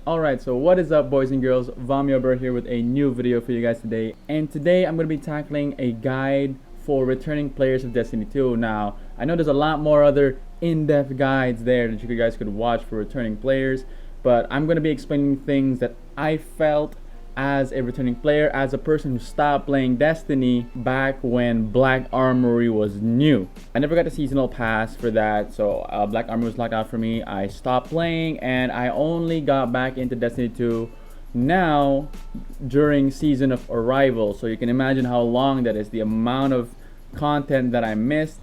Alright, so what is up, boys and girls? Vamyober here with a new video for you guys today. And today I'm going to be tackling a guide for returning players of Destiny 2. Now, I know there's a lot more other in-depth guides there that you guys could watch for returning players, but I'm going to be explaining things that I felt as a returning player, as a person who stopped playing Destiny back when Black Armory was new. I never got a seasonal pass for that, so Black Armory was locked out for me. I stopped playing and I only got back into Destiny 2 now during Season of Arrival. So you can imagine how long that is, the amount of content that I missed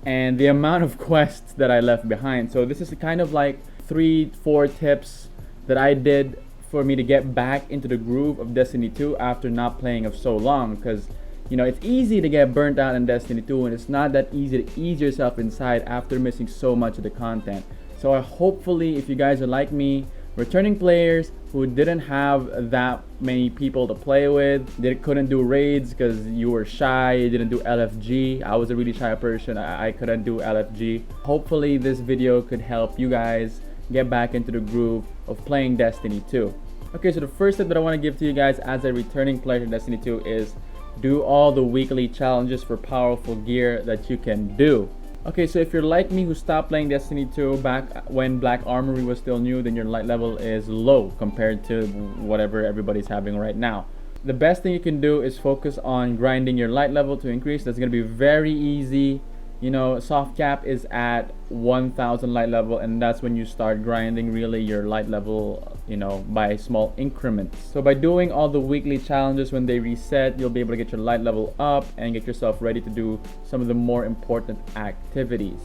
and the amount of quests that I left behind. So this is kind of like 3-4 tips that I did for me to get back into the groove of Destiny 2 after not playing of so long, because you know it's easy to get burnt out in Destiny 2 and it's not that easy to ease yourself inside after missing so much of the content. So hopefully, if you guys are like me, returning players who didn't have that many people to play with, they couldn't do raids because you were shy, you didn't do LFG. I was a really shy person, I couldn't do LFG. Hopefully this video could help you guys get back into the groove of playing Destiny 2. Okay, so the first tip that I want to give to you guys as a returning player in Destiny 2 is do all the weekly challenges for powerful gear that you can do. Okay, so if you're like me who stopped playing Destiny 2 back when Black Armory was still new, then your light level is low compared to whatever everybody's having right now. The best thing you can do is focus on grinding your light level to increase. That's going to be very easy. You know, soft cap is at 1000 light level, and that's when you start grinding really your light level, you know, by small increments. So by doing all the weekly challenges when they reset, you'll be able to get your light level up and get yourself ready to do some of the more important activities.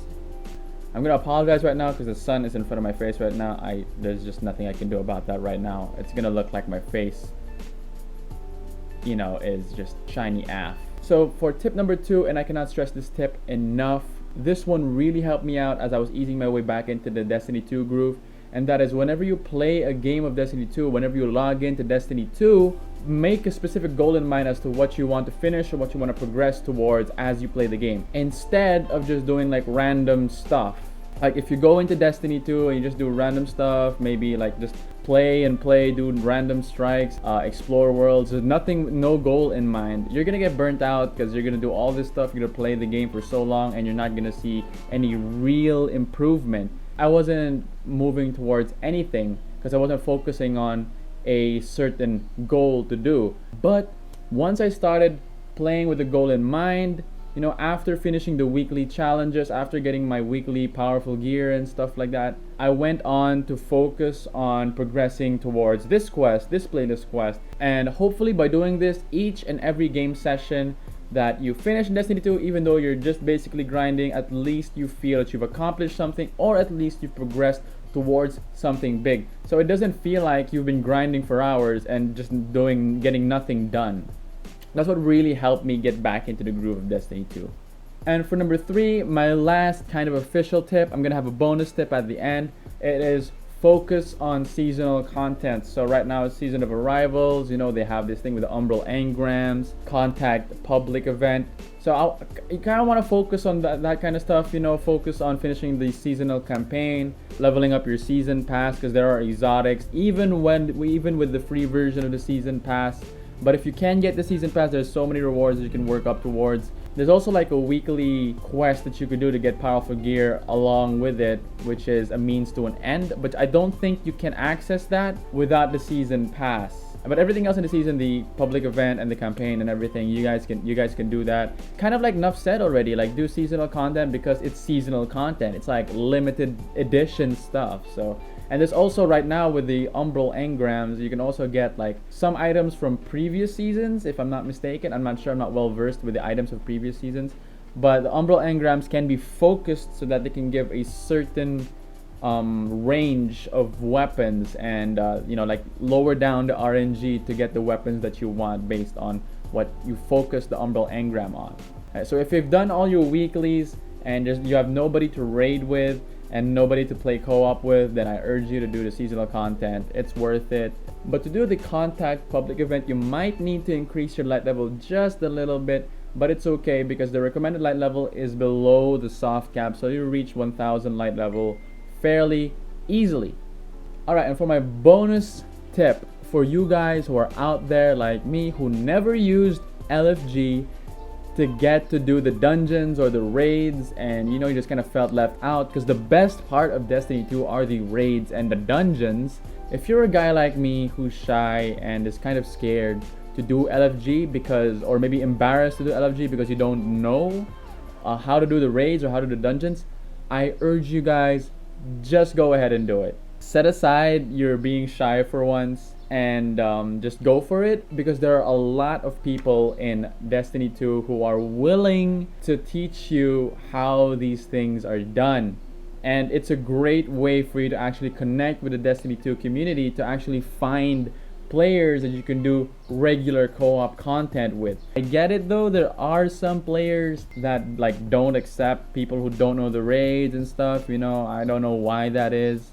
I'm gonna apologize right now because the sun is in front of my face right now. There's just nothing I can do about that right now. It's gonna look like my face, you know, is just shiny AF. So for tip number 2, and I cannot stress this tip enough, this one really helped me out as I was easing my way back into the Destiny 2 groove, and that is whenever you play a game of Destiny 2, whenever you log into Destiny 2, make a specific goal in mind as to what you want to finish or what you want to progress towards as you play the game, instead of just doing like random stuff. Like if you go into Destiny 2 and you just do random stuff, maybe like just play, do random strikes, explore worlds, there's nothing, no goal in mind, you're gonna get burnt out because you're gonna do all this stuff, you're gonna play the game for so long and you're not gonna see any real improvement. I wasn't moving towards anything because I wasn't focusing on a certain goal to do. But once I started playing with the goal in mind, you know, after finishing the weekly challenges, after getting my weekly powerful gear and stuff like that, I went on to focus on progressing towards this quest, this playlist quest. And hopefully by doing this, each and every game session that you finish in Destiny 2, even though you're just basically grinding, at least you feel that you've accomplished something, or at least you've progressed towards something big. So it doesn't feel like you've been grinding for hours and just getting nothing done. That's what really helped me get back into the groove of Destiny 2. And for number 3, my last kind of official tip, I'm gonna have a bonus tip at the end. It is focus on seasonal content. So right now it's Season of Arrivals, you know, they have this thing with the Umbral Engrams, Contact Public Event. So you kind of want to focus on that kind of stuff, you know, focus on finishing the seasonal campaign, leveling up your season pass, because there are exotics, even with the free version of the season pass. But if you can get the season pass, there's so many rewards that you can work up towards. There's also like a weekly quest that you could do to get powerful gear along with it, which is a means to an end. But I don't think you can access that without the season pass. But everything else in the season, the public event and the campaign and everything, you guys can do that. Kind of like Nuff said already, like do seasonal content because it's seasonal content. It's like limited edition stuff. So, and there's also right now with the Umbral Engrams, you can also get like some items from previous seasons, if I'm not mistaken. I'm not sure, I'm not well versed with the items of previous seasons. But the Umbral Engrams can be focused so that they can give a certain range of weapons and you know, like lower down the RNG to get the weapons that you want based on what you focus the Umbral Engram on. So if you've done all your weeklies and you have nobody to raid with and nobody to play co-op with, then I urge you to do the seasonal content. It's worth it. But to do the Contact Public Event, you might need to increase your light level just a little bit, but it's okay because the recommended light level is below the soft cap, so you reach 1000 light level fairly easily. All right, and for my bonus tip for you guys who are out there like me who never used LFG to get to do the dungeons or the raids, and you know, you just kind of felt left out, because the best part of Destiny 2 are the raids and the dungeons. If you're a guy like me who's shy and is kind of scared to do LFG because, or maybe embarrassed to do LFG because you don't know how to do the raids or how to do the dungeons, I urge you guys, just go ahead and do it. Set aside your being shy for once and just go for it, because there are a lot of people in Destiny 2 who are willing to teach you how these things are done. And it's a great way for you to actually connect with the Destiny 2 community, to actually find players that you can do regular co-op content with. I get it though, there are some players that like don't accept people who don't know the raids and stuff, you know. I don't know why that is.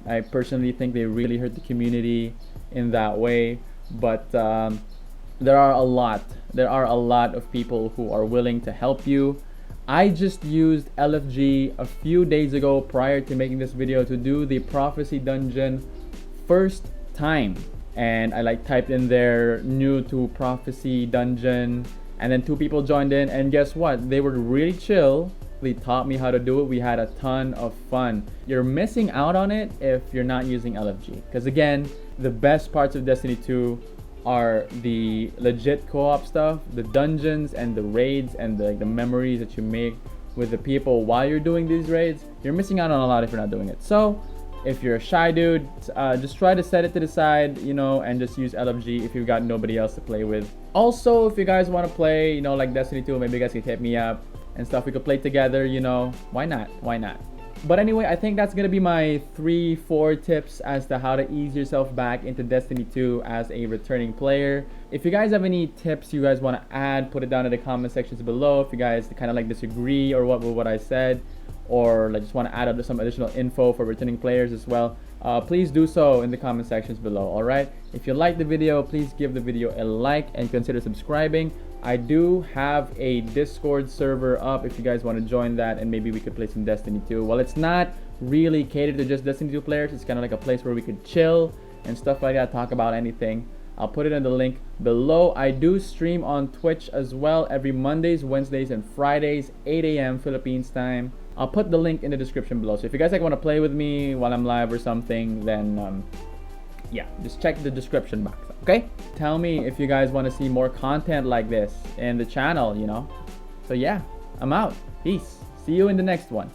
I personally think they really hurt the community in that way, but there are a lot of people who are willing to help you. I just used LFG a few days ago prior to making this video to do the prophecy dungeon first time, and I like typed in there new to prophecy dungeon, and then 2 people joined in, and guess what, they were really chill. They taught me how to do it. We had a ton of fun. You're missing out on it if you're not using LFG, because again, the best parts of Destiny 2 are the legit co-op stuff, the dungeons and the raids, and the memories that you make with the people while you're doing these raids. You're missing out on a lot if you're not doing it. So if you're a shy dude, just try to set it to the side, you know, and just use LFG if you've got nobody else to play with. Also, if you guys want to play, you know, like Destiny 2, maybe you guys can hit me up and stuff. We could play together, you know. Why not? Why not? But anyway, I think that's gonna be my 3-4 tips as to how to ease yourself back into Destiny 2 as a returning player. If you guys have any tips you guys want to add, put it down in the comment sections below. If you guys kind of like disagree or with what I said, or like just want to add some additional info for returning players as well, please do so in the comment sections below. All right, if you like the video, please give the video a like and consider subscribing. I do have a Discord server up if you guys want to join that, and maybe we could play some Destiny 2. Well, it's not really catered to just Destiny 2 players. It's kind of like a place where we could chill and stuff like that, talk about anything. I'll put it in the link below. I do stream on Twitch as well every Mondays, Wednesdays, and Fridays, 8 a.m. Philippines time. I'll put the link in the description below. So if you guys like want to play with me while I'm live or something, then yeah, just check the description box, okay? Tell me if you guys want to see more content like this in the channel, you know. So yeah, I'm out. Peace. See you in the next one.